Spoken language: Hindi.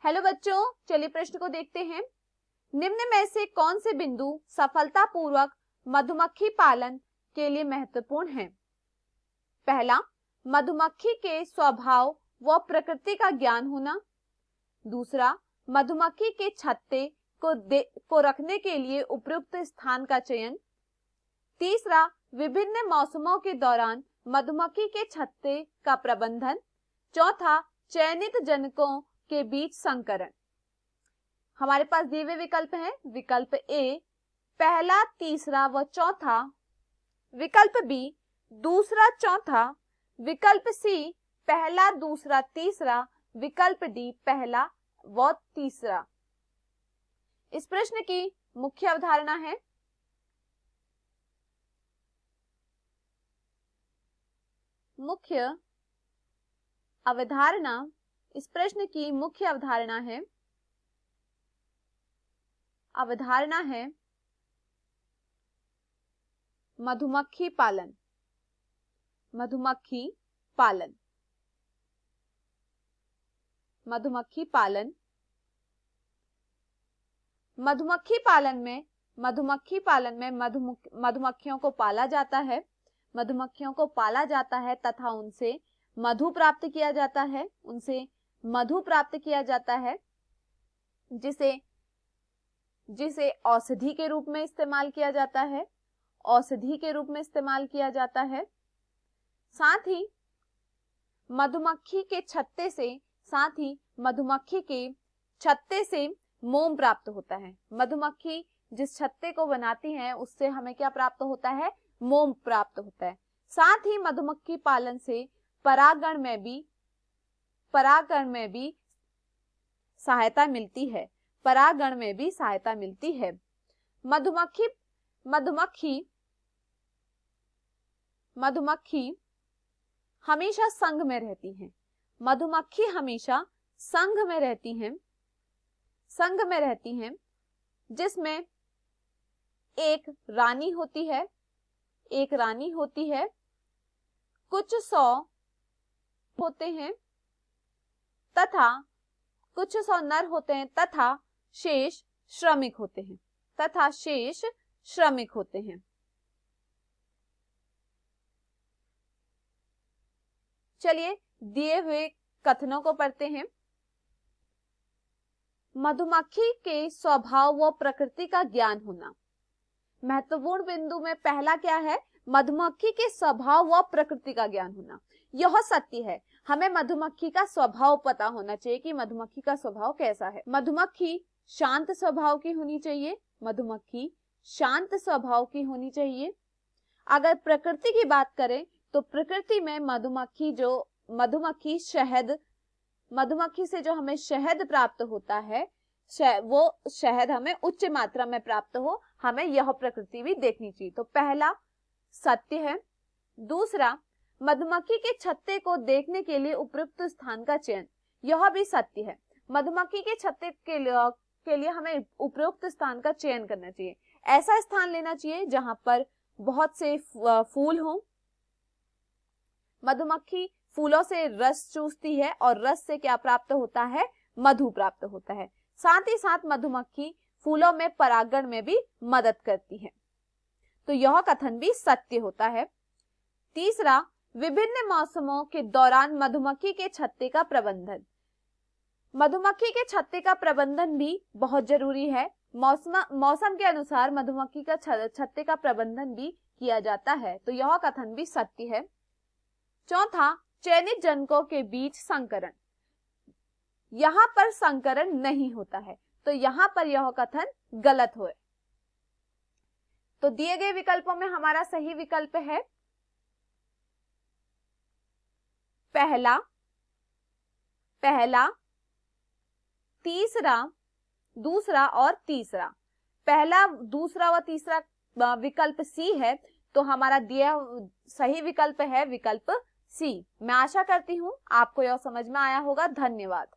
हेलो बच्चों, चलिए प्रश्न को देखते हैं। निम्न में से कौन से बिंदु सफलतापूर्वक मधुमक्खी पालन के लिए महत्वपूर्ण हैं? पहला, मधुमक्खी के स्वभाव व प्रकृति का ज्ञान होना। दूसरा, मधुमक्खी के छत्ते को रखने के लिए उपयुक्त स्थान का चयन। तीसरा, विभिन्न मौसमों के दौरान मधुमक्खी के छत्ते का प्रबंधन। चौथा, चयनित जनकों के बीच संकरण। हमारे पास दिए हुए विकल्प हैं। विकल्प ए पहला, तीसरा व चौथा। विकल्प बी दूसरा, चौथा। विकल्प सी पहला, दूसरा, तीसरा। विकल्प डी पहला व तीसरा। इस प्रश्न की मुख्य अवधारणा है इस प्रश्न की मुख्य अवधारणा है मधुमक्खी पालन। मधुमक्खी पालन में मधुमक्खियों को पाला जाता है तथा उनसे मधु प्राप्त किया जाता है जिसे औषधि के रूप में इस्तेमाल किया जाता है। साथ ही मधुमक्खी के छत्ते से मोम प्राप्त होता है। मधुमक्खी जिस छत्ते को बनाती है उससे हमें क्या प्राप्त होता है? मोम प्राप्त होता है। साथ ही मधुमक्खी पालन से परागण में भी सहायता मिलती है। मधुमक्खी हमेशा संघ में रहती हैं, जिसमें एक रानी होती है, कुछ 100 होते हैं तथा कुछ 100 नर होते हैं तथा शेष श्रमिक होते हैं। चलिए दिए हुए कथनों को पढ़ते हैं। मधुमक्खी के स्वभाव व प्रकृति का ज्ञान होना। महत्वपूर्ण बिंदु में पहला क्या है? मधुमक्खी के स्वभाव व प्रकृति का ज्ञान होना। यह सत्य है, हमें मधुमक्खी का स्वभाव पता होना चाहिए कि मधुमक्खी का स्वभाव कैसा है। मधुमक्खी शांत स्वभाव की होनी चाहिए। अगर प्रकृति की बात करें तो प्रकृति में मधुमक्खी से जो हमें शहद प्राप्त होता है, वो शहद हमें उच्च मात्रा में प्राप्त हो, हमें यह प्रकृति भी देखनी चाहिए। तो पहला सत्य है। दूसरा, मधुमक्खी के छत्ते को देखने के लिए उपयुक्त स्थान का चयन, यह भी सत्य है। मधुमक्खी के छत्ते के लिए हमें उपयुक्त स्थान का चयन करना चाहिए। ऐसा स्थान लेना चाहिए जहां पर बहुत से फूल हों। मधुमक्खी फूलों से रस चूसती है और रस से क्या प्राप्त होता है? मधु प्राप्त होता है। साथ ही साथ मधुमक्खी फूलों में परागण में भी मदद करती है, तो यह कथन भी सत्य होता है। तीसरा, विभिन्न मौसमों के दौरान मधुमक्खी के छत्ते का प्रबंधन। मधुमक्खी के छत्ते का प्रबंधन भी बहुत जरूरी है। मौसम के अनुसार मधुमक्खी का छत्ते का प्रबंधन भी किया जाता है, तो यह कथन भी सत्य है। चौथा, चयनित जनकों के बीच संकरण। यहां पर संकरण नहीं होता है, तो यहां पर यह कथन गलत है। तो दिए गए विकल्पों में हमारा सही विकल्प है पहला, तीसरा, दूसरा और तीसरा। पहला, दूसरा व तीसरा विकल्प सी है, तो हमारा दिया सही विकल्प है विकल्प सी। मैं आशा करती हूं आपको यह समझ में आया होगा। धन्यवाद।